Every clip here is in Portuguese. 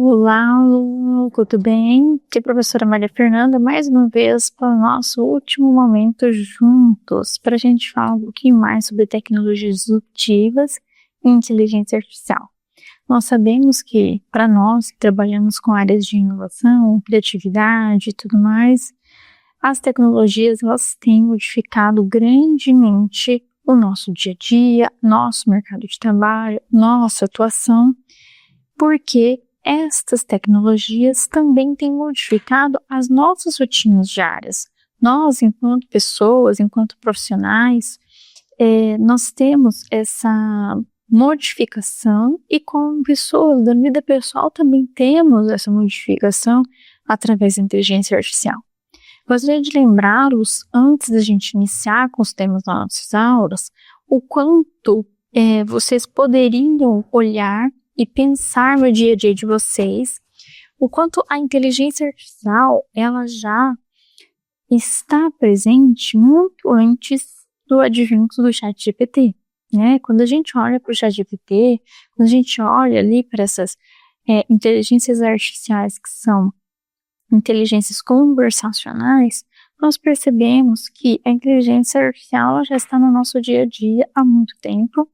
Olá, aluno, tudo bem? Aqui é a professora Maria Fernanda, mais uma vez para o nosso último momento juntos, para a gente falar um pouquinho mais sobre tecnologias disruptivas e inteligência artificial. Nós sabemos que, para nós que trabalhamos com áreas de inovação, criatividade e tudo mais, as tecnologias elas têm modificado grandemente o nosso dia a dia, nosso mercado de trabalho, nossa atuação, porque estas tecnologias também têm modificado as nossas rotinas diárias. Nós, enquanto pessoas, enquanto profissionais, nós temos essa modificação e como pessoas da vida pessoal também temos essa modificação através da inteligência artificial. Gostaria de lembrá-los, antes da gente iniciar com os temas das nossas aulas, o quanto vocês poderiam olhar e pensar no dia a dia de vocês, o quanto a inteligência artificial ela já está presente muito antes do advento do ChatGPT, né? Quando a gente olha para o ChatGPT, quando a gente olha ali para essas inteligências artificiais que são inteligências conversacionais, nós percebemos que a inteligência artificial já está no nosso dia a dia há muito tempo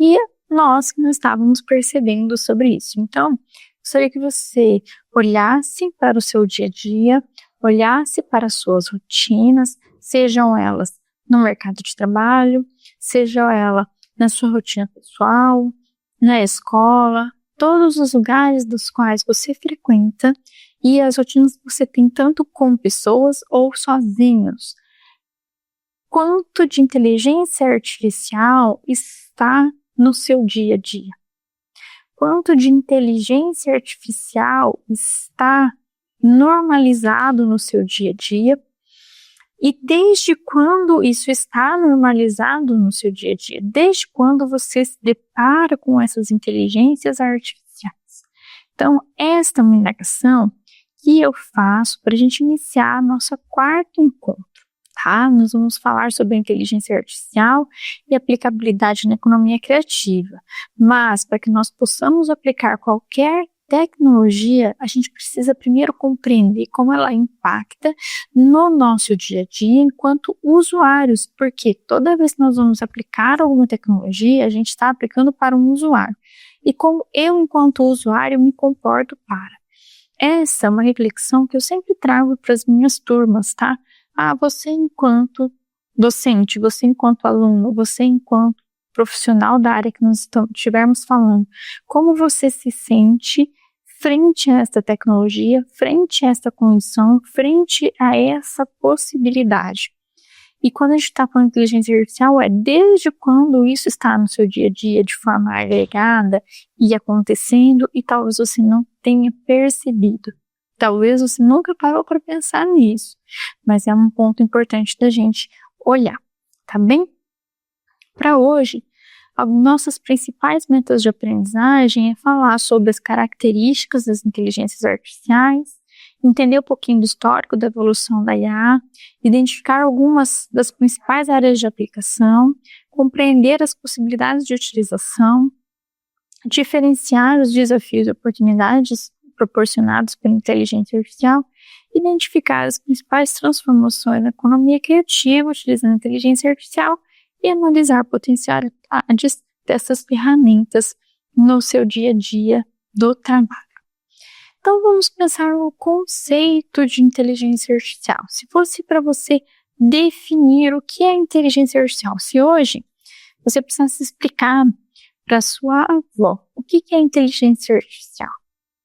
e nós que não estávamos percebendo sobre isso. Então, gostaria que você olhasse para o seu dia a dia, olhasse para as suas rotinas, sejam elas no mercado de trabalho, seja ela na sua rotina pessoal, na escola, todos os lugares dos quais você frequenta e as rotinas que você tem tanto com pessoas ou sozinhos. Quanto de inteligência artificial está no seu dia a dia? Quanto de inteligência artificial está normalizado no seu dia a dia? E desde quando isso está normalizado no seu dia a dia? Desde quando você se depara com essas inteligências artificiais? Então, esta é uma indagação que eu faço para a gente iniciar nosso quarto encontro. Tá? Nós vamos falar sobre a inteligência artificial e aplicabilidade na economia criativa. Mas, para que nós possamos aplicar qualquer tecnologia, a gente precisa primeiro compreender como ela impacta no nosso dia a dia enquanto usuários, porque toda vez que nós vamos aplicar alguma tecnologia, a gente está aplicando para um usuário. E como eu, enquanto usuário, me comporto para. Essa é uma reflexão que eu sempre trago para as minhas turmas, tá? Você enquanto docente, você enquanto aluno, você enquanto profissional da área que nós estivermos falando, como você se sente frente a esta tecnologia, frente a esta condição, frente a essa possibilidade? E quando a gente está falando de inteligência artificial, desde quando isso está no seu dia a dia de forma agregada e acontecendo e talvez você não tenha percebido. Talvez você nunca parou para pensar nisso, mas é um ponto importante da gente olhar, tá bem? Para hoje, as nossas principais metas de aprendizagem é falar sobre as características das inteligências artificiais, entender um pouquinho do histórico da evolução da IA, identificar algumas das principais áreas de aplicação, compreender as possibilidades de utilização, diferenciar os desafios e oportunidades proporcionados pela inteligência artificial, identificar as principais transformações na economia criativa utilizando a inteligência artificial e analisar potencialidades dessas ferramentas no seu dia a dia do trabalho. Então vamos pensar no conceito de inteligência artificial. Se fosse para você definir o que é inteligência artificial, se hoje você precisasse explicar para sua avó o que é inteligência artificial,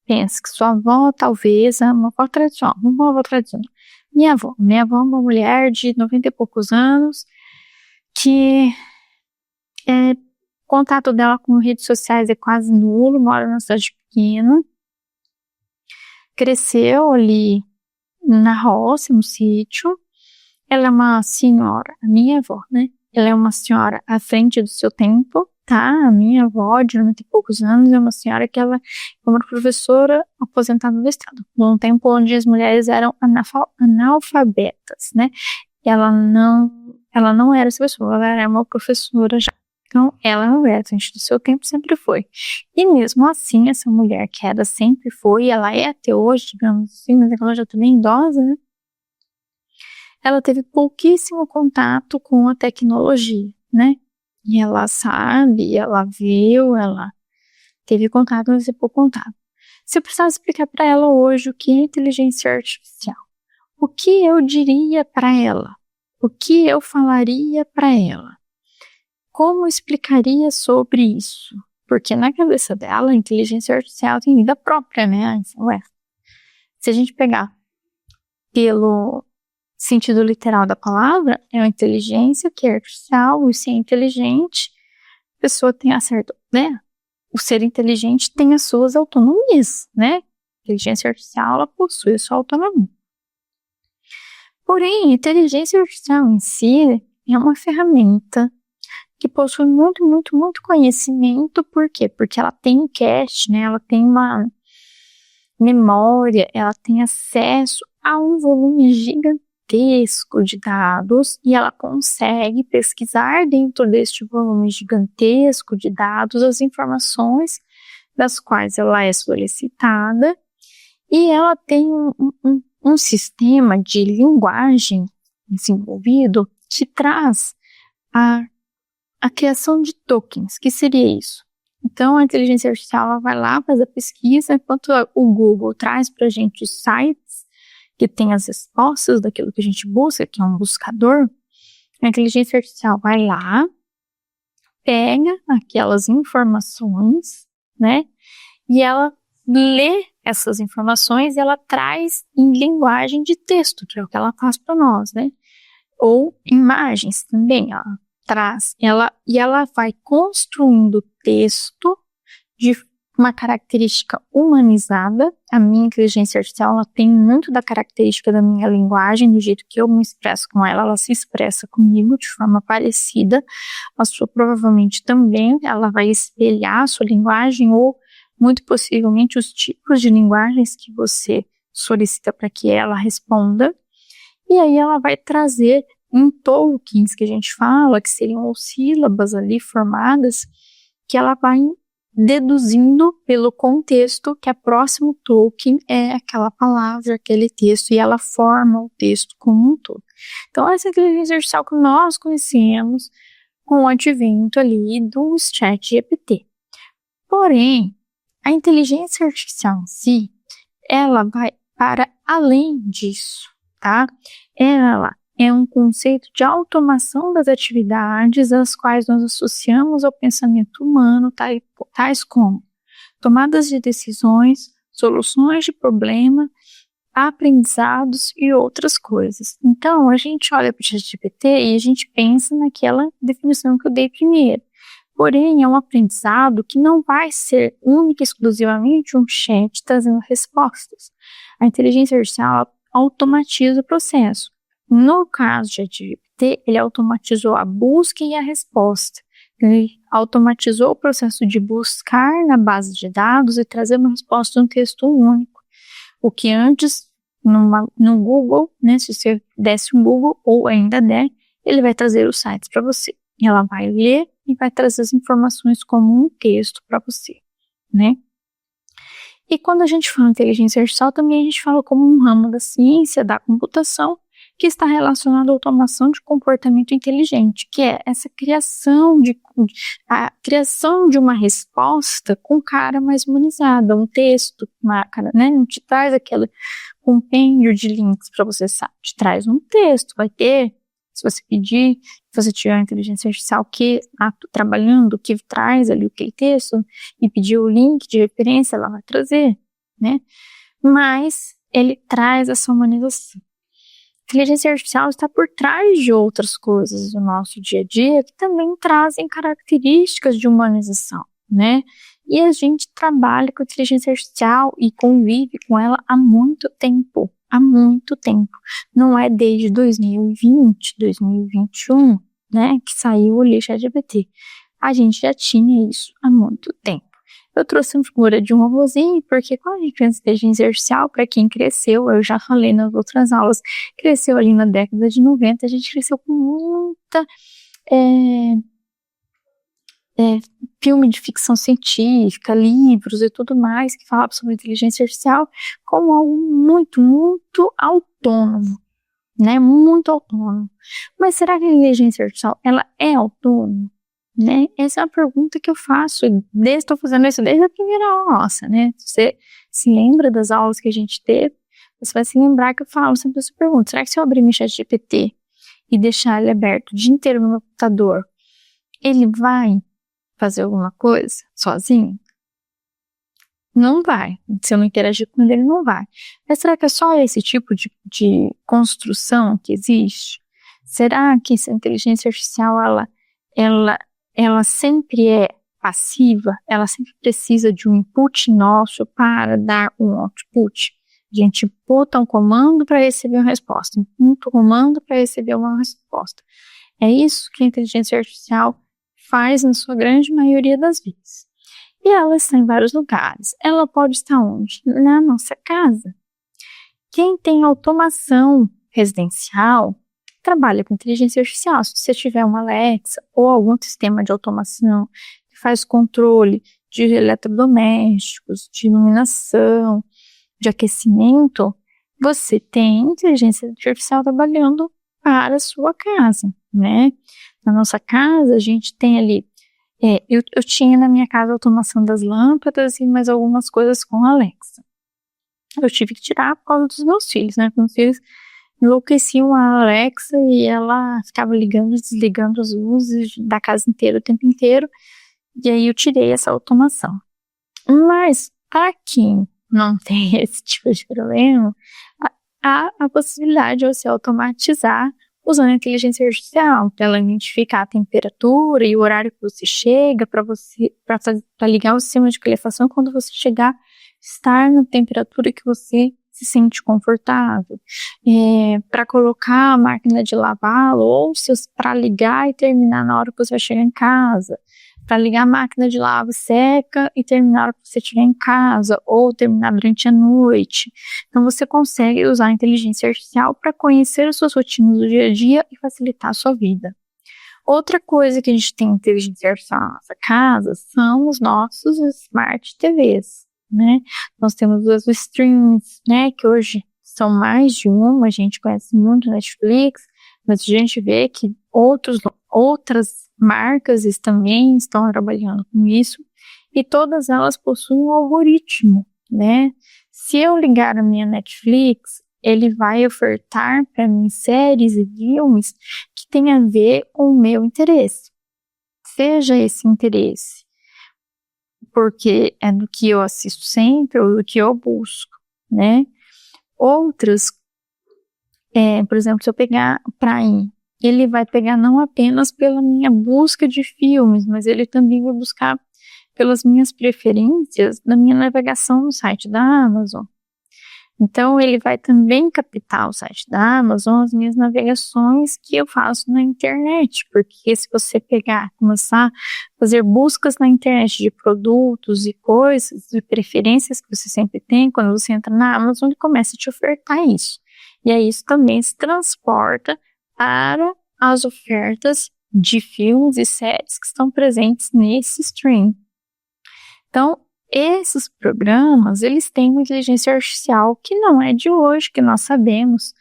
pensa que sua avó talvez é uma avó tradicional, Minha avó é uma mulher de 90 e poucos anos que o contato dela com redes sociais é quase nulo, mora numa cidade pequena, cresceu ali na roça, no sítio. Ela é uma senhora, a minha avó, né? Ela é uma senhora à frente do seu tempo, tá? A minha avó, de 90 e poucos anos, é uma senhora que ela é uma professora aposentada do Estado, num tempo onde as mulheres eram analfabetas, né? Ela não era essa pessoa, ela era uma professora já. Então, ela não é à frente do seu tempo, sempre foi. E mesmo assim, essa mulher que era sempre foi, ela é até hoje, digamos assim, mas ela já também é idosa, né? Ela teve pouquíssimo contato com a tecnologia, né? E ela sabe, ela viu, ela teve contato, mas pouco contato. Se eu precisasse explicar para ela hoje o que é inteligência artificial, o que eu diria para ela? O que eu falaria para ela? Como eu explicaria sobre isso? Porque na cabeça dela, a inteligência artificial tem vida própria, né? Ué, se a gente pegar pelo sentido literal da palavra, é uma inteligência que é artificial, e se é inteligente, a pessoa tem acerto, né? O ser inteligente tem as suas autonomias, né? A inteligência artificial, ela possui a sua autonomia. Porém, a inteligência artificial em si é uma ferramenta que possui muito, muito, muito conhecimento. Por quê? Porque ela tem um cache, né? Ela tem uma memória, ela tem acesso a um volume gigantesco de dados e ela consegue pesquisar dentro deste volume gigantesco de dados as informações das quais ela é solicitada, e ela tem um sistema de linguagem desenvolvido que traz a criação de tokens. Que seria isso? Então, a inteligência artificial ela vai lá, faz a pesquisa, enquanto o Google traz para a gente sites que tem as respostas daquilo que a gente busca, que é um buscador, a inteligência artificial vai lá, pega aquelas informações, né, e ela lê essas informações e ela traz em linguagem de texto, que é o que ela faz para nós, né, ou imagens também, ela traz, e ela vai construindo texto de uma característica humanizada. A minha inteligência artificial, ela tem muito da característica da minha linguagem, do jeito que eu me expresso com ela, ela se expressa comigo de forma parecida. A sua provavelmente também, ela vai espelhar a sua linguagem ou, muito possivelmente, os tipos de linguagens que você solicita para que ela responda. E aí ela vai trazer em tokens, que a gente fala, que seriam sílabas ali formadas, que ela vai deduzindo pelo contexto que a próximo token é aquela palavra, aquele texto, e ela forma o texto como um todo. Então, essa inteligência artificial que nós conhecemos com o advento ali do ChatGPT. Porém, a inteligência artificial em si, ela vai para além disso, tá? Ela é um conceito de automação das atividades às quais nós associamos ao pensamento humano, tais como tomadas de decisões, soluções de problema, aprendizados e outras coisas. Então, a gente olha para o ChatGPT e a gente pensa naquela definição que eu dei primeiro. Porém, é um aprendizado que não vai ser única e exclusivamente um chat trazendo respostas. A inteligência artificial automatiza o processo. No caso de ChatGPT, ele automatizou a busca e a resposta. Ele automatizou o processo de buscar na base de dados e trazer uma resposta em um texto único. O que antes, no Google, né, se você desse um Google ou ainda der, ele vai trazer os sites para você. E ela vai ler e vai trazer as informações como um texto para você, né? E quando a gente fala em inteligência artificial, também a gente fala como um ramo da ciência, da computação, que está relacionado à automação de comportamento inteligente, que é essa a criação de uma resposta com cara mais humanizada, um texto, uma cara, né? Não te traz aquele compêndio de links para você, sabe? Te traz um texto, vai ter, se você pedir, se você tiver a inteligência artificial que está trabalhando, que traz ali aquele texto, e pedir o link de referência, ela vai trazer, né? Mas ele traz essa humanização. A inteligência artificial está por trás de outras coisas do nosso dia a dia que também trazem características de humanização, né? E a gente trabalha com a inteligência artificial e convive com ela há muito tempo. Há muito tempo. Não é desde 2020, 2021, né, que saiu o ChatGPT. A gente já tinha isso há muito tempo. Eu trouxe uma figura de um robozinho, porque quando a gente pensa em inteligência artificial, para quem cresceu, eu já falei nas outras aulas, cresceu ali na década de 90, a gente cresceu com muita filme de ficção científica, livros e tudo mais que falavam sobre inteligência artificial como algo muito, muito autônomo, né? Muito autônomo. Mas será que a inteligência artificial, ela é autônoma? Né? Essa é a pergunta que eu faço, estou fazendo isso desde a primeira aula nossa, né? Você se lembra das aulas que a gente teve? Você vai se lembrar que eu falo sempre essa pergunta: será que se eu abrir meu ChatGPT e deixar ele aberto o dia inteiro no meu computador, ele vai fazer alguma coisa sozinho? Não vai. Se eu não interagir com ele, não vai. Mas será que é só esse tipo de construção que existe? Será que essa inteligência artificial, ela sempre é passiva? Ela sempre precisa de um input nosso para dar um output? A gente bota um comando para receber uma resposta, um comando para receber uma resposta. É isso que a inteligência artificial faz na sua grande maioria das vezes. E ela está em vários lugares. Ela pode estar onde? Na nossa casa. Quem tem automação residencial trabalha com inteligência artificial. Se você tiver uma Alexa ou algum sistema de automação que faz controle de eletrodomésticos, de iluminação, de aquecimento, você tem inteligência artificial trabalhando para a sua casa, né? Na nossa casa, a gente tem ali, eu tinha na minha casa a automação das lâmpadas e mais algumas coisas com a Alexa. Eu tive que tirar por causa dos meus filhos, né? Meus filhos enlouqueciam a Alexa e ela ficava ligando e desligando as luzes da casa inteira o tempo inteiro. E aí eu tirei essa automação. Mas para quem não tem esse tipo de problema, há a possibilidade de você automatizar usando a inteligência artificial, para ela identificar a temperatura e o horário que você chega, para ligar o sistema de calefação quando você chegar, estar na temperatura que você se sente confortável, para colocar a máquina de lavar louças para ligar e terminar na hora que você vai chegar em casa, para ligar a máquina de lava seca e terminar na hora que você estiver em casa, ou terminar durante a noite. Então você consegue usar a inteligência artificial para conhecer as suas rotinas do dia a dia e facilitar a sua vida. Outra coisa que a gente tem inteligência artificial na nossa casa são os nossos Smart TVs, né? Nós temos os streams, né, que hoje são mais de uma, a gente conhece muito Netflix, mas a gente vê que outras marcas também estão trabalhando com isso, e todas elas possuem um algoritmo, né? Se eu ligar a minha Netflix, ele vai ofertar para mim séries e filmes que têm a ver com o meu interesse. Seja esse interesse porque é do que eu assisto sempre ou do que eu busco, né? Outras, por exemplo, se eu pegar o Prime, ele vai pegar não apenas pela minha busca de filmes, mas ele também vai buscar pelas minhas preferências na minha navegação no site da Amazon. Então, ele vai também captar o site da Amazon, as minhas navegações que eu faço na internet, porque se você começar a fazer buscas na internet de produtos e coisas, e preferências que você sempre tem, quando você entra na Amazon, ele começa a te ofertar isso. E aí isso também se transporta para as ofertas de filmes e séries que estão presentes nesse stream. Então, esses programas, eles têm uma inteligência artificial que não é de hoje, que nós sabemos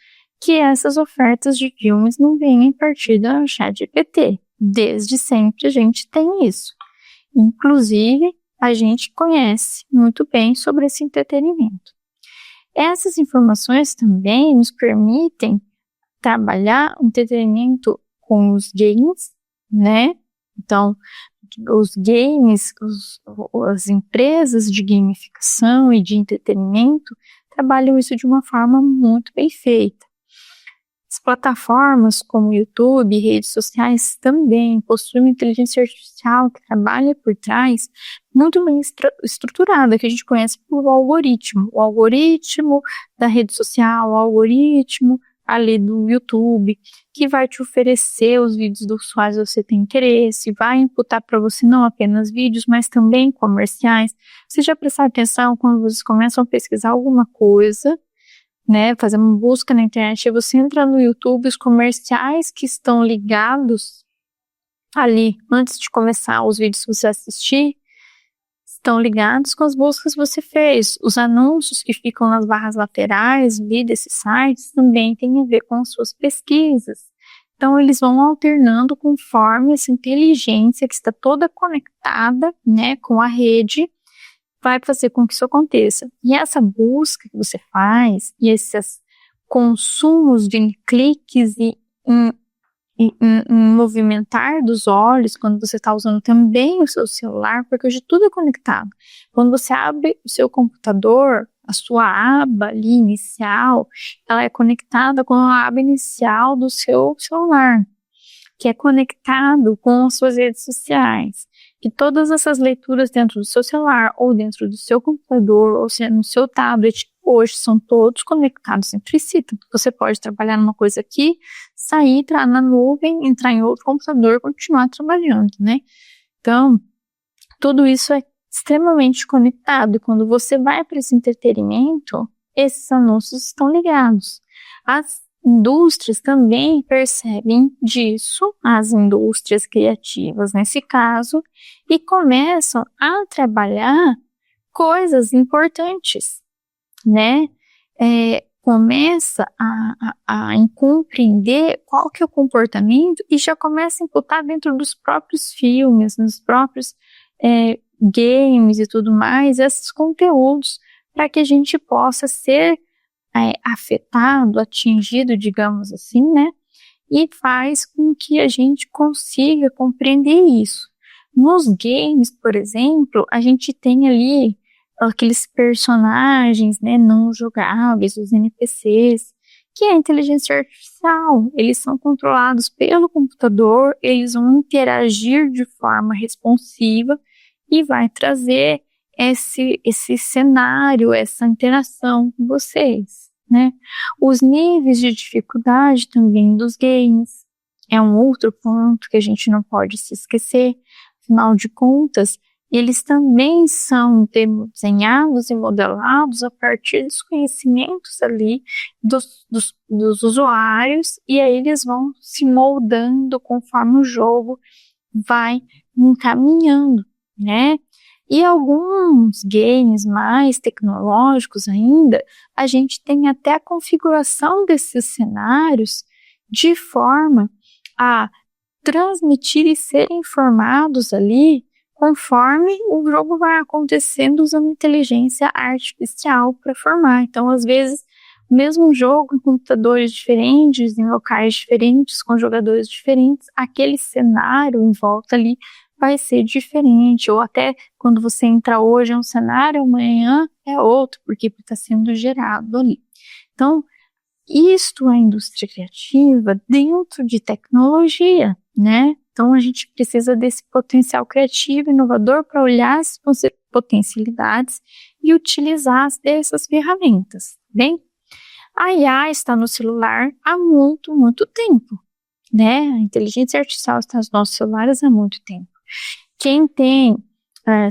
que essas ofertas de filmes não vêm a partir do ChatGPT. Desde sempre a gente tem isso. Inclusive, a gente conhece muito bem sobre esse entretenimento. Essas informações também nos permitem trabalhar o entretenimento com os games, né? Então, os games, as empresas de gamificação e de entretenimento trabalham isso de uma forma muito bem feita. As plataformas como YouTube e redes sociais também possuem uma inteligência artificial que trabalha por trás muito bem estruturada, que a gente conhece por algoritmo. O algoritmo da rede social, o algoritmo ali do YouTube, que vai te oferecer os vídeos dos quais você tem interesse, vai imputar para você não apenas vídeos, mas também comerciais. Você já prestar atenção quando vocês começam a pesquisar alguma coisa, né, fazer uma busca na internet, e você entra no YouTube, os comerciais que estão ligados ali, antes de começar os vídeos que você assistir, estão ligados com as buscas que você fez. Os anúncios que ficam nas barras laterais ali desses sites também têm a ver com as suas pesquisas. Então, eles vão alternando conforme essa inteligência que está toda conectada, né, com a rede, vai fazer com que isso aconteça. E essa busca que você faz, e esses consumos de cliques e em movimentar dos olhos, quando você está usando também o seu celular, porque hoje tudo é conectado. Quando você abre o seu computador, a sua aba ali inicial, ela é conectada com a aba inicial do seu celular, que é conectado com as suas redes sociais. E todas essas leituras dentro do seu celular, ou dentro do seu computador, ou seja, no seu tablet, hoje são todos conectados entre si. Então, você pode trabalhar numa coisa aqui, sair, entrar na nuvem, entrar em outro computador e continuar trabalhando, né? Então, tudo isso é extremamente conectado. E quando você vai para esse entretenimento, esses anúncios estão ligados. As indústrias também percebem disso, as indústrias criativas nesse caso, e começam a trabalhar coisas importantes, né? Começa a compreender qual que é o comportamento e já começa a imputar dentro dos próprios filmes, nos próprios games e tudo mais, esses conteúdos, para que a gente possa ser afetado, atingido, digamos assim, né? E faz com que a gente consiga compreender isso. Nos games, por exemplo, a gente tem ali aqueles personagens, né, não jogáveis, os NPCs, que é a inteligência artificial. Eles são controlados pelo computador, eles vão interagir de forma responsiva e vai trazer esse cenário, essa interação com vocês, né? Os níveis de dificuldade também dos games é um outro ponto que a gente não pode se esquecer. Afinal de contas, eles também são desenhados e modelados a partir dos conhecimentos ali dos usuários, e aí eles vão se moldando conforme o jogo vai encaminhando, né? E alguns games mais tecnológicos ainda, a gente tem até a configuração desses cenários de forma a transmitir e ser informados ali conforme o jogo vai acontecendo, usando inteligência artificial para formar. Então, às vezes, o mesmo jogo em computadores diferentes, em locais diferentes, com jogadores diferentes, aquele cenário em volta ali vai ser diferente, ou até quando você entra hoje é um cenário, amanhã é outro, porque está sendo gerado ali. Então, isto é a indústria criativa dentro de tecnologia, né? Então, a gente precisa desse potencial criativo, inovador, para olhar as potencialidades e utilizar dessas ferramentas, bem? A IA está no celular há muito, muito tempo, né? A inteligência artificial está nos nossos celulares há muito tempo. Quem tem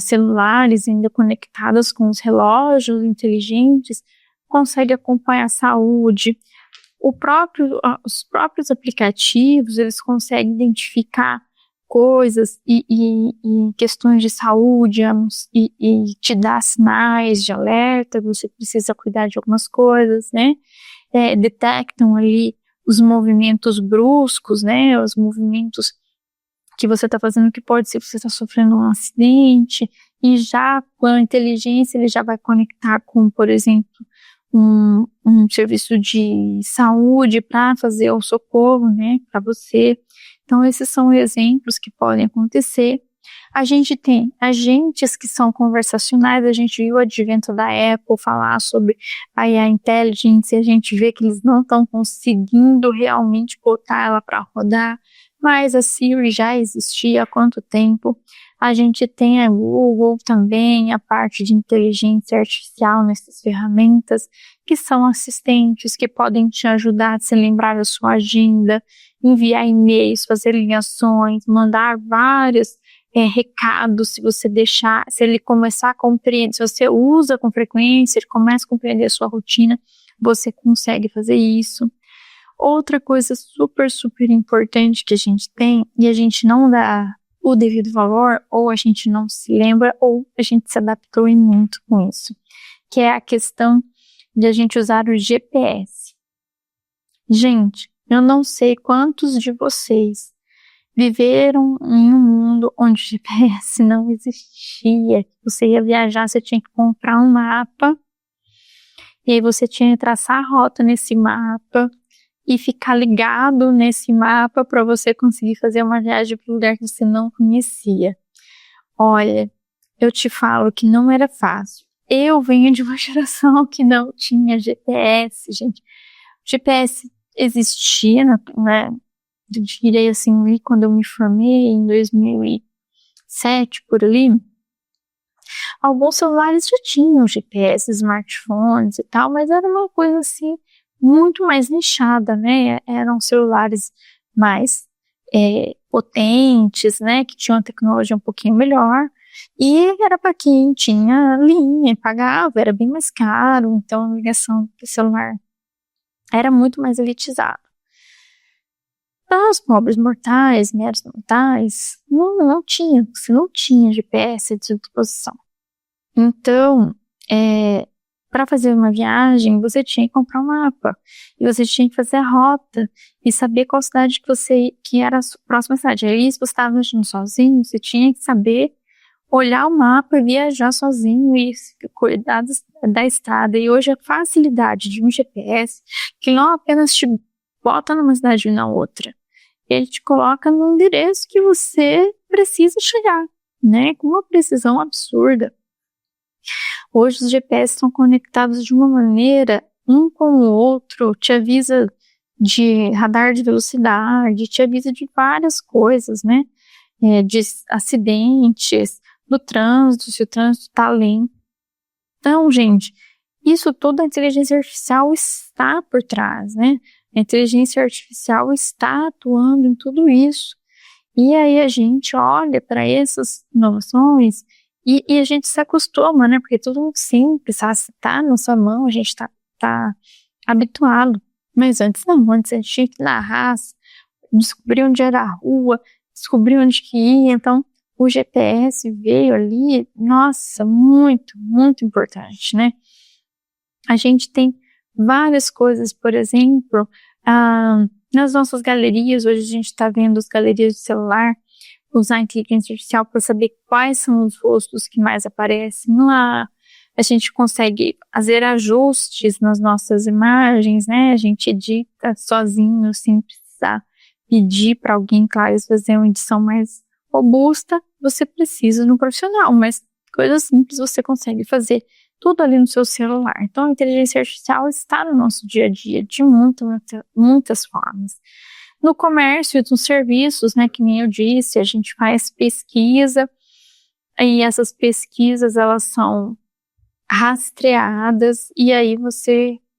celulares ainda conectados com os relógios inteligentes consegue acompanhar a saúde. Os próprios aplicativos, eles conseguem identificar coisas e questões de saúde e te dar sinais de alerta, você precisa cuidar de algumas coisas, né? Detectam ali os movimentos bruscos, né? Os movimentos que você está fazendo, que pode ser que você está sofrendo um acidente, e já com a inteligência ele já vai conectar com, por exemplo, um serviço de saúde para fazer o socorro, né, para você. Então, esses são exemplos que podem acontecer. A gente tem agentes que são conversacionais, a gente viu o advento da Apple falar sobre a IA Intelligence, e a gente vê que eles não estão conseguindo realmente botar ela para rodar, mas a Siri já existia há quanto tempo. A gente tem a Google também, a parte de inteligência artificial nessas ferramentas, que são assistentes que podem te ajudar a se lembrar da sua agenda, enviar e-mails, fazer ligações, mandar vários recados, se você deixar, se ele começar a compreender, se você usa com frequência, ele começa a compreender a sua rotina, você consegue fazer isso. Outra coisa super, super importante que a gente tem e a gente não dá o devido valor, ou a gente não se lembra, ou a gente se adaptou e muito com isso, que é a questão de a gente usar o GPS. Gente, eu não sei quantos de vocês viveram em um mundo onde o GPS não existia. Você ia viajar, você tinha que comprar um mapa, e aí você tinha que traçar a rota nesse mapa, e ficar ligado nesse mapa para você conseguir fazer uma viagem para um lugar que você não conhecia. Olha, eu te falo que não era fácil. Eu venho de uma geração que não tinha GPS, gente. O GPS existia, né? Eu direi assim, quando eu me formei em 2007, por ali. Alguns celulares já tinham GPS, smartphones e tal, mas era uma coisa assim, muito mais nichada, né? Eram celulares mais potentes, né? Que tinham uma tecnologia um pouquinho melhor. E era para quem tinha linha, pagava, era bem mais caro. Então a ligação do celular era muito mais elitizada. Para os pobres mortais, meros mortais, não tinha, você não tinha GPS à disposição. Então, para fazer uma viagem, você tinha que comprar um mapa, e você tinha que fazer a rota, e saber qual cidade que era a próxima cidade. Aí, se você estava viajando sozinho, você tinha que saber olhar o mapa e viajar sozinho, e cuidar da estrada. E hoje a facilidade de um GPS, que não apenas te bota numa cidade e na outra, ele te coloca no endereço que você precisa chegar, né, com uma precisão absurda. Hoje os GPS estão conectados de uma maneira, um com o outro, te avisa de radar de velocidade, te avisa de várias coisas, né? De acidentes, do trânsito, se o trânsito está lento. Então, gente, isso toda a inteligência artificial está por trás, né? A inteligência artificial está atuando em tudo isso. E aí a gente olha para essas inovações e a gente se acostuma, né? Porque tudo muito simples, tá na sua mão, a gente tá habituado. Mas antes não, antes a gente tinha que ir na raça, descobrir onde era a rua, descobrir onde que ia. Então, o GPS veio ali, nossa, muito, muito importante, né? A gente tem várias coisas, por exemplo, nas nossas galerias, hoje a gente está vendo as galerias de celular, usar a inteligência artificial para saber quais são os rostos que mais aparecem lá. A gente consegue fazer ajustes nas nossas imagens, né? A gente edita sozinho, sem precisar pedir para alguém, claro, fazer uma edição mais robusta. Você precisa de um profissional, mas coisas simples você consegue fazer tudo ali no seu celular. Então, a inteligência artificial está no nosso dia a dia de muitas formas. No comércio e nos serviços, né, que nem eu disse, a gente faz pesquisa, e essas pesquisas, elas são rastreadas, e aí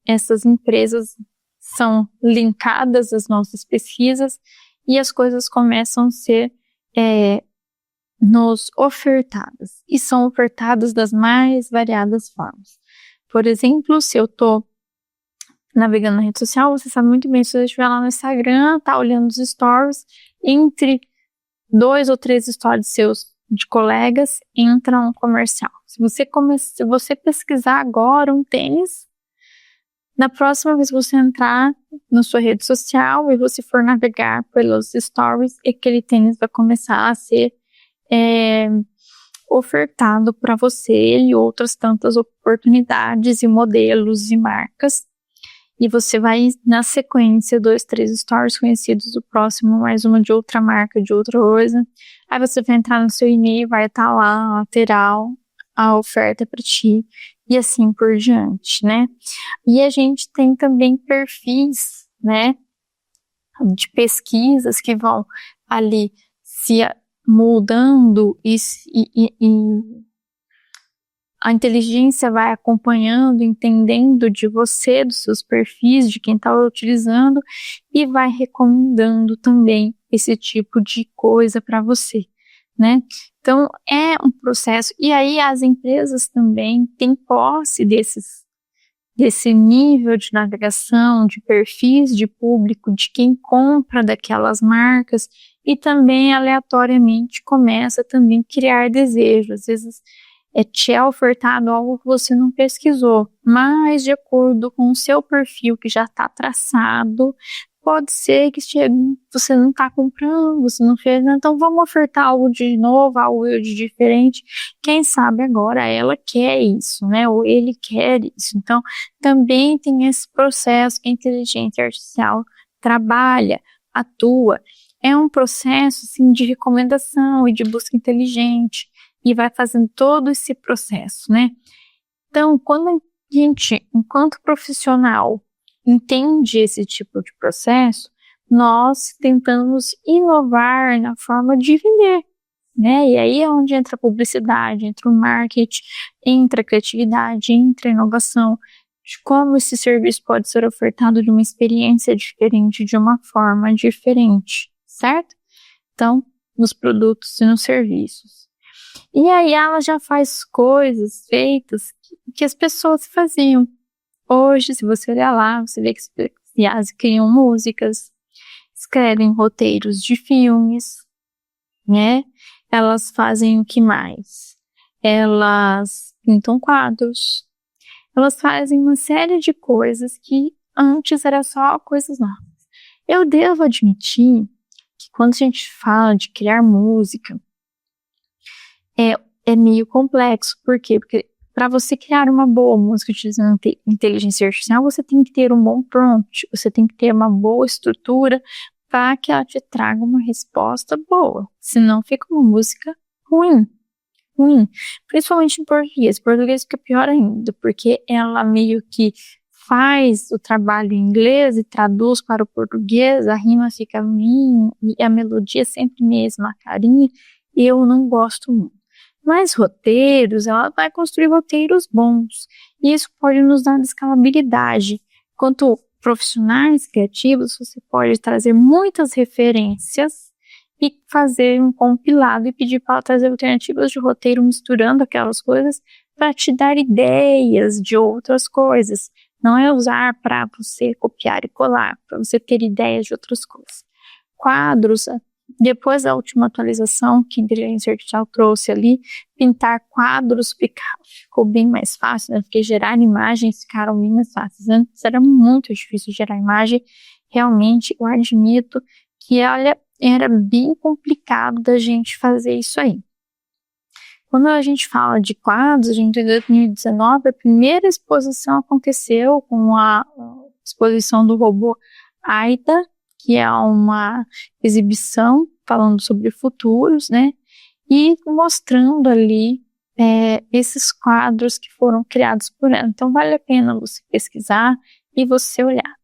essas empresas são linkadas às nossas pesquisas, e as coisas começam a ser nos ofertadas, e são ofertadas das mais variadas formas. Por exemplo, se eu estou navegando na rede social, você sabe muito bem, se você estiver lá no Instagram, tá olhando os stories, entre 2 ou 3 stories seus de colegas, entra um comercial. Se você pesquisar agora um tênis, na próxima vez que você entrar na sua rede social e você for navegar pelos stories, aquele tênis vai começar a ser ofertado para você e outras tantas oportunidades e modelos e marcas. E você vai, na sequência, 2, 3 stories conhecidos, o próximo mais uma de outra marca, de outra coisa. Aí você vai entrar no seu e-mail, vai estar lá, lateral, a oferta para ti, e assim por diante, né? E a gente tem também perfis, né, de pesquisas que vão ali se moldando e a inteligência vai acompanhando, entendendo de você, dos seus perfis, de quem está utilizando, e vai recomendando também esse tipo de coisa para você, né? Então, é um processo. E aí as empresas também têm posse desse nível de navegação, de perfis de público, de quem compra daquelas marcas, e também aleatoriamente começa também a criar desejo. Às vezes te é ofertado algo que você não pesquisou, mas de acordo com o seu perfil que já está traçado, pode ser que você não está comprando, você não fez, então vamos ofertar algo de novo, algo de diferente. Quem sabe agora ela quer isso, né? Ou ele quer isso. Então, também tem esse processo que a inteligência artificial trabalha, atua. É um processo, assim, de recomendação e de busca inteligente, e vai fazendo todo esse processo, né? Então, quando a gente, enquanto profissional, entende esse tipo de processo, nós tentamos inovar na forma de vender, né? E aí é onde entra a publicidade, entra o marketing, entra a criatividade, entra a inovação, de como esse serviço pode ser ofertado de uma experiência diferente, de uma forma diferente, certo? Então, nos produtos e nos serviços. E aí ela já faz coisas feitas que as pessoas faziam. Hoje, se você olhar lá, você vê que elas criam músicas, escrevem roteiros de filmes, né? Elas fazem o que mais? Elas pintam quadros, elas fazem uma série de coisas que antes era só coisas novas. Eu devo admitir que quando a gente fala de criar música, é meio complexo. Por quê? Porque para você criar uma boa música utilizando inteligência artificial, você tem que ter um bom prompt, você tem que ter uma boa estrutura para que ela te traga uma resposta boa. Senão fica uma música ruim. Principalmente em português. Português fica pior ainda, porque ela meio que faz o trabalho em inglês e traduz para o português, a rima fica ruim e a melodia é sempre mesma, a carinha, eu não gosto muito. Mas roteiros, ela vai construir roteiros bons, e isso pode nos dar escalabilidade. Quanto profissionais criativos, você pode trazer muitas referências e fazer um compilado e pedir para ela trazer alternativas de roteiro misturando aquelas coisas para te dar ideias de outras coisas. Não é usar para você copiar e colar, para você ter ideias de outras coisas. Quadros, depois da última atualização que a inteligência artificial trouxe ali, pintar quadros ficou bem mais fácil, né? Porque gerar imagens ficaram bem mais fáceis. Antes era muito difícil gerar imagem. Realmente, eu admito que, olha, era bem complicado da gente fazer isso aí. Quando a gente fala de quadros, em 2019, a primeira exposição aconteceu com a exposição do robô Aida, que é uma exibição falando sobre futuros, né? E mostrando ali esses quadros que foram criados por ela. Então, vale a pena você pesquisar e você olhar.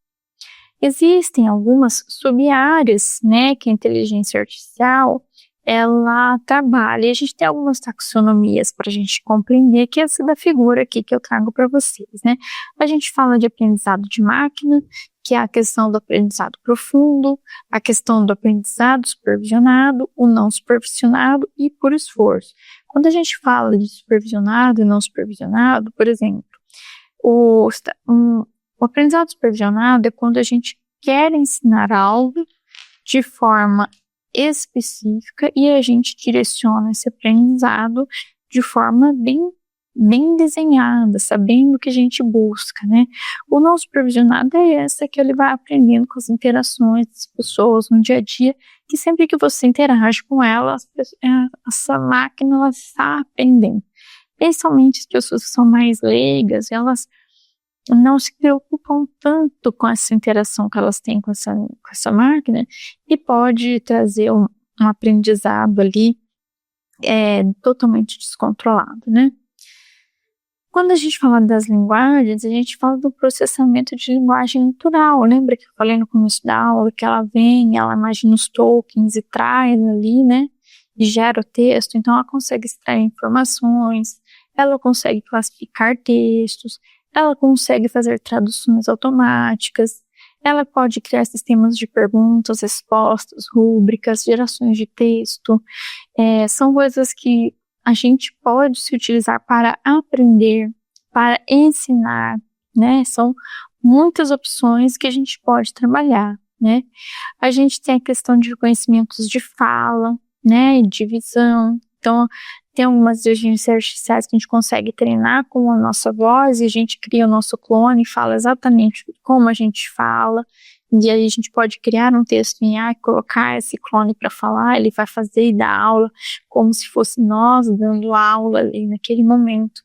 Existem algumas sub-áreas, né, que a inteligência artificial ela trabalha, e a gente tem algumas taxonomias para a gente compreender, que é essa da figura aqui que eu trago para vocês, né? A gente fala de aprendizado de máquina, que é a questão do aprendizado profundo, a questão do aprendizado supervisionado, o não supervisionado e por esforço. Quando a gente fala de supervisionado e não supervisionado, por exemplo, o aprendizado supervisionado é quando a gente quer ensinar algo de forma específica e a gente direciona esse aprendizado de forma bem desenhada, sabendo o que a gente busca, né? O não supervisionado é essa que ele vai aprendendo com as interações das pessoas no dia a dia, que sempre que você interage com ela, essa máquina ela está aprendendo. Principalmente as pessoas que são mais leigas, elas não se preocupam tanto com essa interação que elas têm com essa máquina, e pode trazer um aprendizado ali totalmente descontrolado, né? Quando a gente fala das linguagens, a gente fala do processamento de linguagem natural. Lembra que eu falei no começo da aula que ela vem, ela imagina os tokens e traz ali, né? E gera o texto, então ela consegue extrair informações, ela consegue classificar textos, ela consegue fazer traduções automáticas, ela pode criar sistemas de perguntas, respostas, rúbricas, gerações de texto. São coisas que a gente pode se utilizar para aprender, para ensinar, né? São muitas opções que a gente pode trabalhar, né? A gente tem a questão de reconhecimentos de fala, né, e de visão. Então, tem algumas inteligências artificiais que a gente consegue treinar com a nossa voz e a gente cria o nosso clone e fala exatamente como a gente fala. E aí a gente pode criar um texto em IA e colocar esse clone para falar, ele vai fazer e dar aula como se fosse nós dando aula ali naquele momento.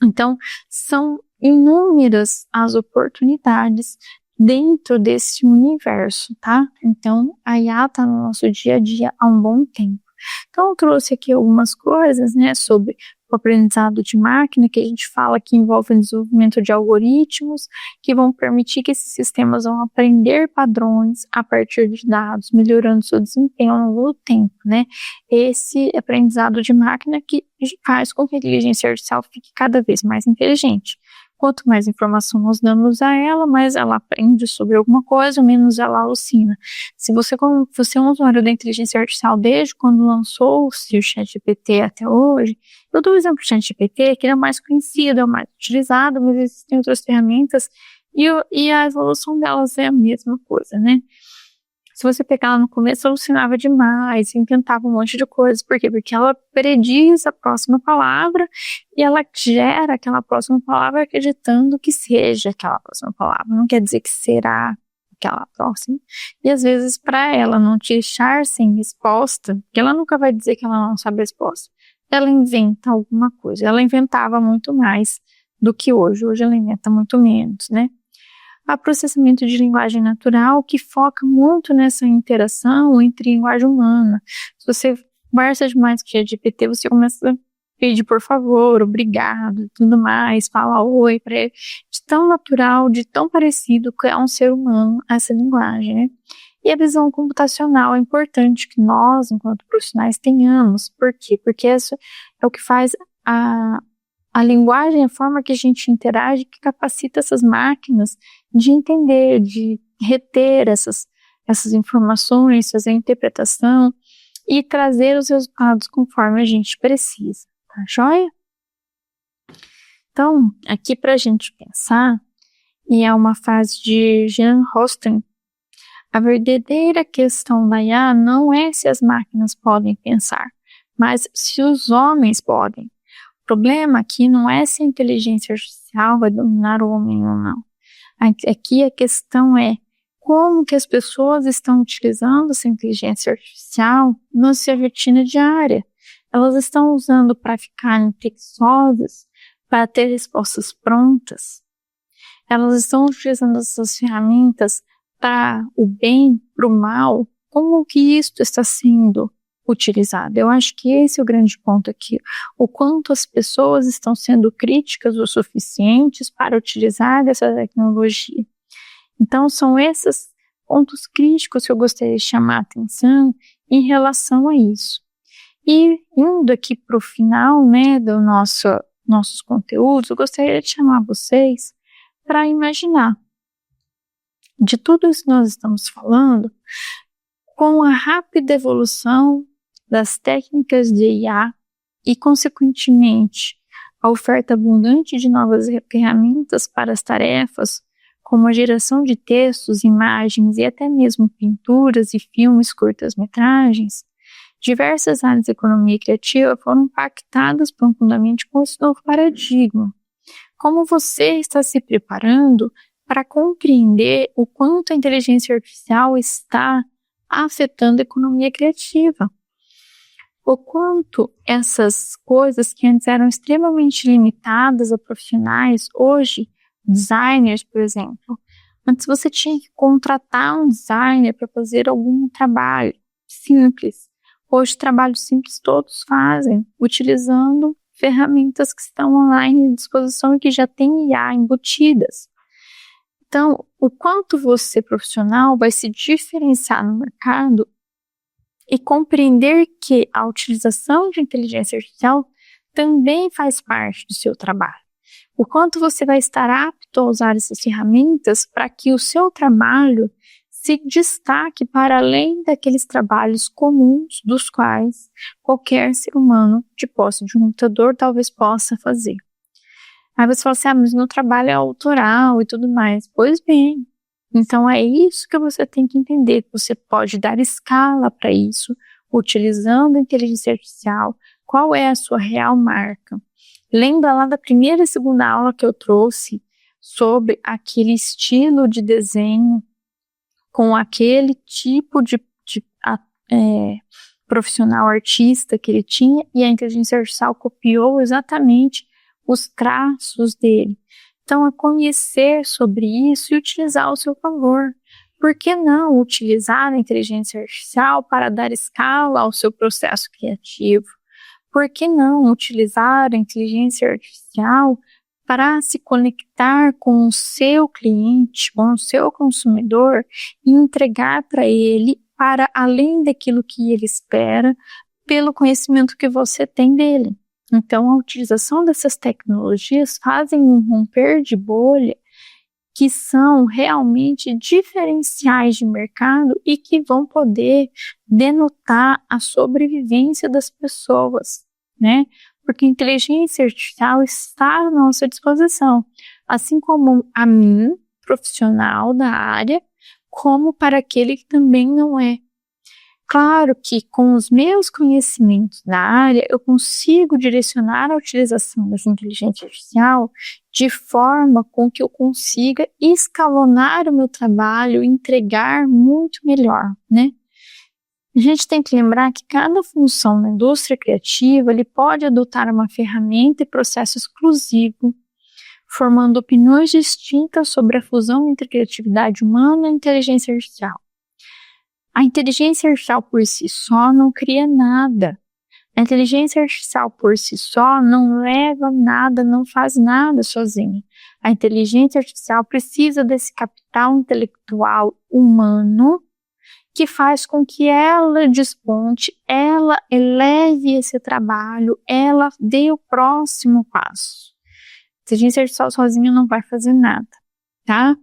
Então, são inúmeras as oportunidades dentro desse universo, tá? Então, a IA está no nosso dia a dia há um bom tempo. Então, eu trouxe aqui algumas coisas, né, sobre o aprendizado de máquina, que a gente fala que envolve o desenvolvimento de algoritmos que vão permitir que esses sistemas vão aprender padrões a partir de dados, melhorando seu desempenho ao longo do tempo, né? Esse aprendizado de máquina que faz com que a inteligência artificial fique cada vez mais inteligente. Quanto mais informação nós damos a ela, mais ela aprende sobre alguma coisa, menos ela alucina. Se você é um usuário da inteligência artificial desde quando lançou-se o ChatGPT até hoje, eu dou o exemplo do ChatGPT, que ele é o mais conhecido, é o mais utilizado, mas existem outras ferramentas e a evolução delas é a mesma coisa, né? Se você pegar lá no começo, alucinava demais, inventava um monte de coisas. Por quê? Porque ela prediz a próxima palavra e ela gera aquela próxima palavra acreditando que seja aquela próxima palavra. Não quer dizer que será aquela próxima. E às vezes, para ela não te deixar sem resposta, porque ela nunca vai dizer que ela não sabe a resposta, ela inventa alguma coisa. Ela inventava muito mais do que hoje. Hoje ela inventa muito menos, né? Há processamento de linguagem natural que foca muito nessa interação entre linguagem humana. Se você conversa demais com o ChatGPT, você começa a pedir por favor, obrigado, tudo mais, fala oi para ele. De tão natural, de tão parecido que é um ser humano essa linguagem, né? E a visão computacional é importante que nós, enquanto profissionais, tenhamos. Por quê? Porque isso é o que faz a linguagem, a forma que a gente interage, que capacita essas máquinas de entender, de reter essas informações, fazer a interpretação e trazer os resultados conforme a gente precisa, tá joia? Então, aqui para a gente pensar, e é uma frase de Jean Rostand, a verdadeira questão da IA não é se as máquinas podem pensar, mas se os homens podem. O problema aqui não é se a inteligência artificial vai dominar o homem ou não. Aqui a questão é como que as pessoas estão utilizando essa inteligência artificial na sua rotina diária. Elas estão usando para ficarem preguiçosas, para ter respostas prontas. Elas estão utilizando essas ferramentas para o bem, para o mal. Como que isso está sendo utilizado? Eu acho que esse é o grande ponto aqui. O quanto as pessoas estão sendo críticas o suficientes para utilizar essa tecnologia. Então, são esses pontos críticos que eu gostaria de chamar a atenção em relação a isso. E indo aqui para o final, né, do nossos conteúdos, eu gostaria de chamar vocês para imaginar de tudo isso que nós estamos falando, com a rápida evolução das técnicas de IA e, consequentemente, a oferta abundante de novas ferramentas para as tarefas, como a geração de textos, imagens e até mesmo pinturas e filmes curtas-metragens, diversas áreas da economia criativa foram impactadas profundamente com esse novo paradigma. Como você está se preparando para compreender o quanto a inteligência artificial está afetando a economia criativa? O quanto essas coisas que antes eram extremamente limitadas a profissionais, hoje, designers, por exemplo, antes você tinha que contratar um designer para fazer algum trabalho simples. Hoje, trabalhos simples todos fazem, utilizando ferramentas que estão online à disposição e que já têm IA embutidas. Então, o quanto você, profissional, vai se diferenciar no mercado e compreender que a utilização de inteligência artificial também faz parte do seu trabalho. O quanto você vai estar apto a usar essas ferramentas para que o seu trabalho se destaque para além daqueles trabalhos comuns dos quais qualquer ser humano de posse de um computador talvez possa fazer. Aí você fala assim, mas meu trabalho é autoral e tudo mais. Pois bem, então é isso que você tem que entender. Você pode dar escala para isso, utilizando a inteligência artificial. Qual é a sua real marca? Lembra lá da primeira e segunda aula que eu trouxe sobre aquele estilo de desenho com aquele tipo de profissional artista que ele tinha, e a inteligência artificial copiou exatamente os traços dele. Então, é conhecer sobre isso e utilizar ao seu favor. Por que não utilizar a inteligência artificial para dar escala ao seu processo criativo? Por que não utilizar a inteligência artificial para se conectar com o seu cliente, com o seu consumidor e entregar para ele, para além daquilo que ele espera, pelo conhecimento que você tem dele? Então, a utilização dessas tecnologias fazem um romper de bolha que são realmente diferenciais de mercado e que vão poder denotar a sobrevivência das pessoas, né? Porque a inteligência artificial está à nossa disposição, assim como a mim, profissional da área, como para aquele que também não é. Claro que com os meus conhecimentos da área, eu consigo direcionar a utilização dessa inteligência artificial de forma com que eu consiga escalonar o meu trabalho e entregar muito melhor, né? A gente tem que lembrar que cada função na indústria criativa, ele pode adotar uma ferramenta e processo exclusivo, formando opiniões distintas sobre a fusão entre criatividade humana e inteligência artificial. A inteligência artificial por si só não cria nada. A inteligência artificial por si só não leva nada, não faz nada sozinha. A inteligência artificial precisa desse capital intelectual humano que faz com que ela desponte, ela eleve esse trabalho, ela dê o próximo passo. A inteligência artificial sozinha não vai fazer nada, tá?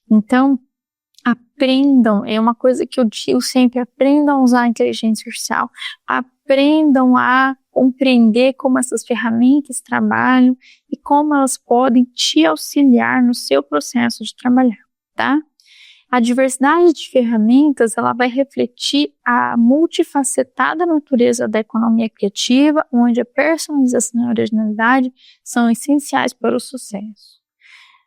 Então, aprendam, é uma coisa que eu digo sempre, aprendam a usar a inteligência artificial, aprendam a compreender como essas ferramentas trabalham e como elas podem te auxiliar no seu processo de trabalhar, tá? A diversidade de ferramentas, ela vai refletir a multifacetada natureza da economia criativa, onde a personalização e a originalidade são essenciais para o sucesso.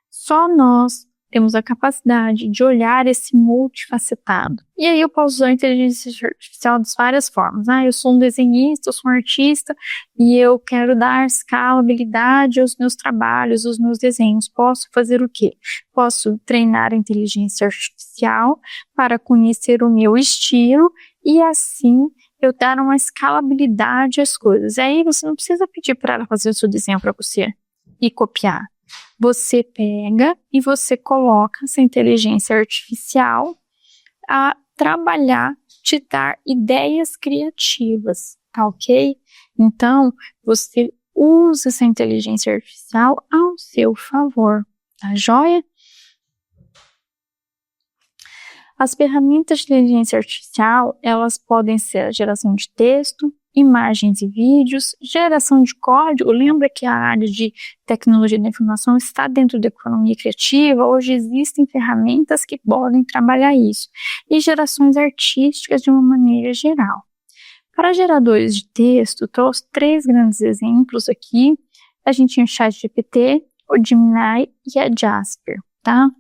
Só nós temos a capacidade de olhar esse multifacetado. E aí eu posso usar a inteligência artificial de várias formas. Eu sou um desenhista, eu sou um artista e eu quero dar escalabilidade aos meus trabalhos, aos meus desenhos. Posso fazer o quê? Posso treinar a inteligência artificial para conhecer o meu estilo e assim eu dar uma escalabilidade às coisas. Aí você não precisa pedir para ela fazer o seu desenho para você e copiar. Você pega e você coloca essa inteligência artificial a trabalhar, te dar ideias criativas, tá ok? Então, você usa essa inteligência artificial ao seu favor, tá joia? As ferramentas de inteligência artificial, elas podem ser a geração de texto, imagens e vídeos, geração de código. Lembra que a área de tecnologia da informação está dentro da economia criativa? Hoje existem ferramentas que podem trabalhar isso. E gerações artísticas de uma maneira geral. Para geradores de texto, trouxe 3 grandes exemplos aqui. A gente tinha o ChatGPT, o Gemini e a Jasper, tá?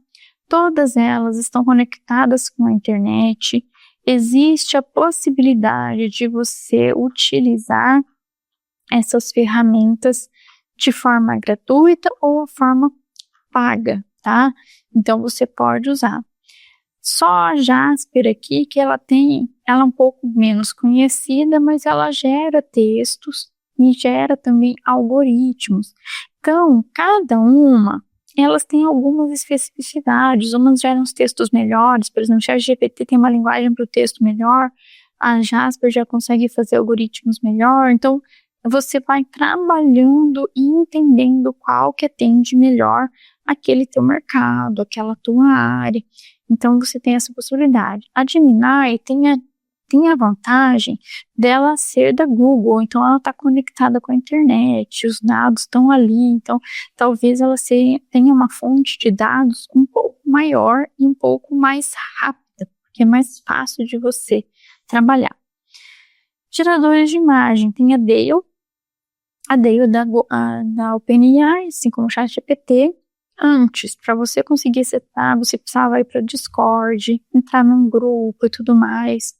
Todas elas estão conectadas com a internet. Existe a possibilidade de você utilizar essas ferramentas de forma gratuita ou de forma paga, tá? Então, você pode usar. Só a Jasper aqui, que ela é um pouco menos conhecida, mas ela gera textos e gera também algoritmos. Então, cada uma, elas têm algumas especificidades, umas geram os textos melhores, por exemplo, o ChatGPT tem uma linguagem para o texto melhor, a Jasper já consegue fazer algoritmos melhor, então você vai trabalhando e entendendo qual que atende melhor aquele teu mercado, aquela tua área, então você tem essa possibilidade. A Gemini tem tem a vantagem dela ser da Google, então ela está conectada com a internet, os dados estão ali, então talvez ela tenha uma fonte de dados um pouco maior e um pouco mais rápida, porque é mais fácil de você trabalhar. Geradores de imagem, tem a Dale da OpenAI, assim como o ChatGPT. Antes, para você conseguir setar, você precisava ir para Discord, entrar num grupo e tudo mais.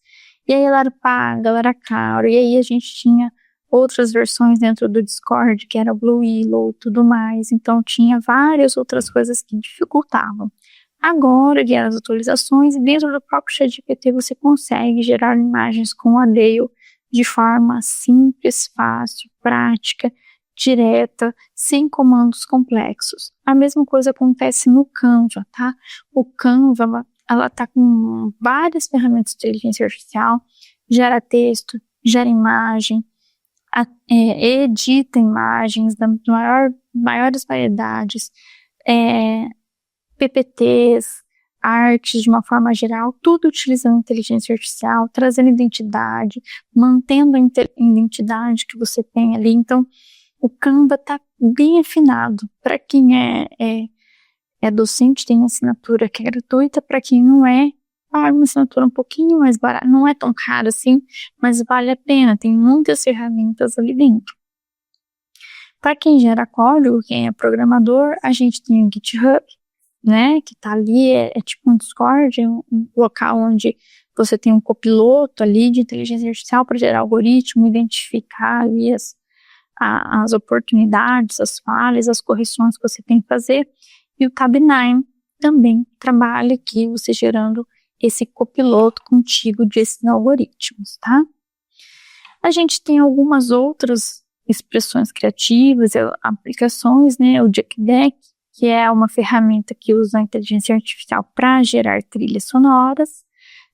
E aí ela era paga, ela era caro. E aí a gente tinha outras versões dentro do Discord, que era o Blue Willow e tudo mais. Então tinha várias outras coisas que dificultavam. Agora vieram as atualizações e dentro do próprio ChatGPT você consegue gerar imagens com a Dale de forma simples, fácil, prática, direta, sem comandos complexos. A mesma coisa acontece no Canva, tá? O Canva, ela tá com várias ferramentas de inteligência artificial, gera texto, gera imagem, edita imagens das maiores variedades, PPTs, artes de uma forma geral, tudo utilizando inteligência artificial, trazendo identidade, mantendo a identidade que você tem ali. Então, o Canva está bem afinado. Para quem é docente, tem assinatura que é gratuita. Para quem não é, paga uma assinatura um pouquinho mais barata. Não é tão cara assim, mas vale a pena. Tem muitas ferramentas ali dentro. Para quem gera código, quem é programador, a gente tem o GitHub, né, que tá ali, é tipo um Discord, um local onde você tem um copiloto ali de inteligência artificial para gerar algoritmo, identificar ali as oportunidades, as falhas, as correções que você tem que fazer. E o Tab9 também trabalha aqui, você gerando esse copiloto contigo desses algoritmos, tá? A gente tem algumas outras expressões criativas, aplicações, né, o JackDeck, que é uma ferramenta que usa a inteligência artificial para gerar trilhas sonoras.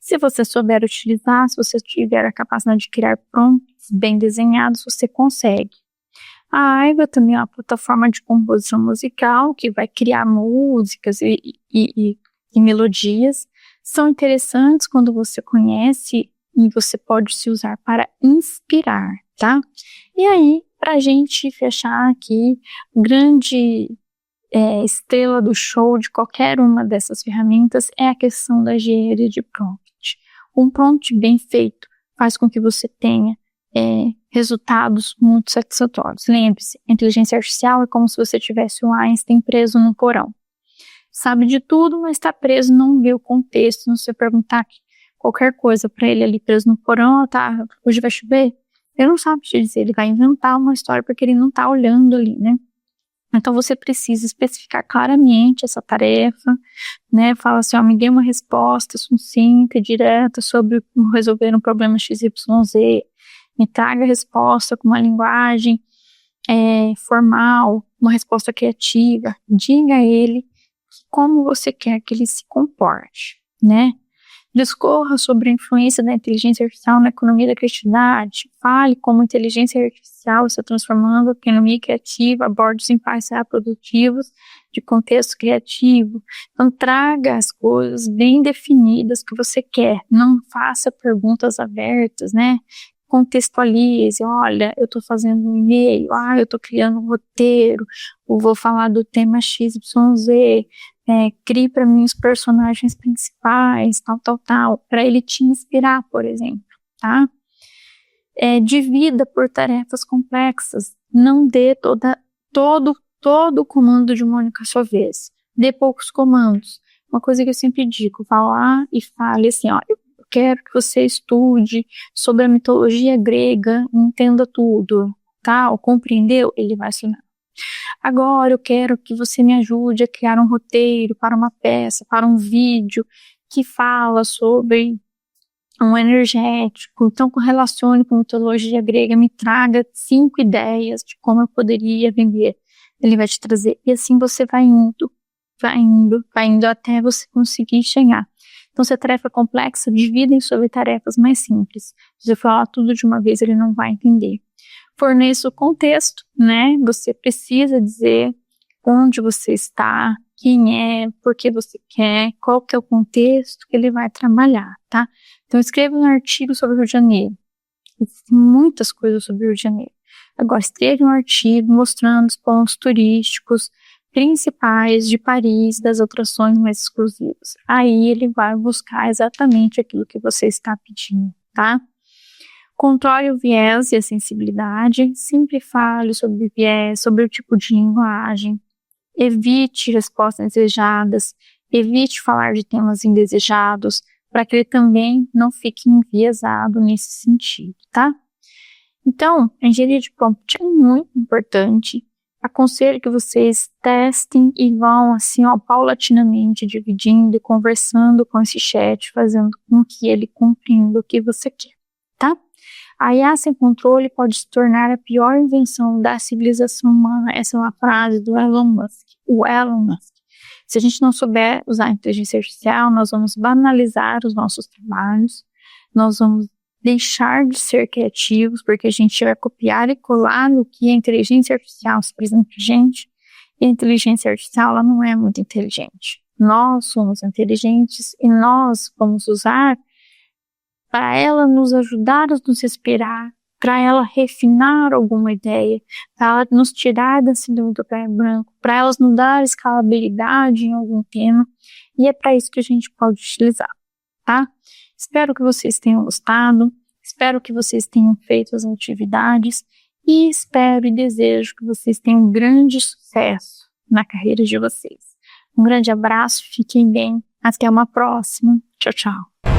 Se você souber utilizar, se você tiver a capacidade de criar prompts bem desenhados, você consegue. A Aiga também é uma plataforma de composição musical que vai criar músicas e melodias. São interessantes quando você conhece e você pode se usar para inspirar, tá? E aí, para a gente fechar aqui, grande estrela do show de qualquer uma dessas ferramentas é a questão da engenharia de prompt. Um prompt bem feito faz com que você tenha resultados muito satisfatórios. Lembre-se, a inteligência artificial é como se você tivesse o Einstein preso no porão. Sabe de tudo, mas está preso, não vê o contexto. Se você perguntar qualquer coisa para ele ali preso no porão, tá, hoje vai chover? Ele não sabe te dizer, ele vai inventar uma história porque ele não está olhando ali, né? Então, você precisa especificar claramente essa tarefa, né? Fala assim, me dê uma resposta sucinta e direta sobre resolver um problema XYZ. Me traga a resposta com uma linguagem formal, uma resposta criativa. Diga a ele como você quer que ele se comporte, né? Discorra sobre a influência da inteligência artificial na economia da criatividade. Fale como a inteligência artificial está transformando a economia criativa, aborde os impactos produtivos de contexto criativo. Então, traga as coisas bem definidas que você quer. Não faça perguntas abertas, né? Contextualize, olha, eu estou fazendo um e-mail, eu estou criando um roteiro, eu vou falar do tema XYZ, crie para mim os personagens principais, tal, para ele te inspirar, por exemplo, tá? Divida por tarefas complexas, não dê todo o comando de uma única só vez, dê poucos comandos. Uma coisa que eu sempre digo, vá lá e fale assim, eu quero que você estude sobre a mitologia grega, entenda tudo, tá? Ou compreendeu? Ele vai assinar. Agora eu quero que você me ajude a criar um roteiro para uma peça, para um vídeo que fala sobre um energético. Então, relacione com a mitologia grega, me traga 5 ideias de como eu poderia vender. Ele vai te trazer. E assim você vai indo até você conseguir chegar. Então, se a tarefa é complexa, divida sobre tarefas mais simples. Se você falar tudo de uma vez, ele não vai entender. Forneça o contexto, né? Você precisa dizer onde você está, quem é, por que você quer, qual que é o contexto que ele vai trabalhar, tá? Então, escreva um artigo sobre o Rio de Janeiro. Existem muitas coisas sobre o Rio de Janeiro. Agora, escreva um artigo mostrando os pontos turísticos principais de Paris, das atrações mais exclusivas. Aí ele vai buscar exatamente aquilo que você está pedindo, tá? Controle o viés e a sensibilidade. Sempre fale sobre o viés, sobre o tipo de linguagem. Evite respostas desejadas. Evite falar de temas indesejados, para que ele também não fique enviesado nesse sentido, tá? Então, a engenharia de prompt é muito importante. Aconselho que vocês testem e vão, assim, ó, paulatinamente dividindo e conversando com esse chat, fazendo com que ele compreenda o que você quer, tá? A IA sem controle pode se tornar a pior invenção da civilização humana. Essa é uma frase do Elon Musk. O Elon Musk. Se a gente não souber usar a inteligência artificial, nós vamos banalizar os nossos trabalhos, nós vamos deixar de ser criativos, porque a gente vai copiar e colar o que a inteligência artificial se apresenta pra gente, e a inteligência artificial, ela não é muito inteligente. Nós somos inteligentes e nós vamos usar para ela nos ajudar a nos inspirar, para ela refinar alguma ideia, para ela nos tirar da síndrome do pé branco, para elas nos dar escalabilidade em algum tema, e é para isso que a gente pode utilizar, tá? Espero que vocês tenham gostado, espero que vocês tenham feito as atividades e espero e desejo que vocês tenham um grande sucesso na carreira de vocês. Um grande abraço, fiquem bem, até uma próxima. Tchau, tchau.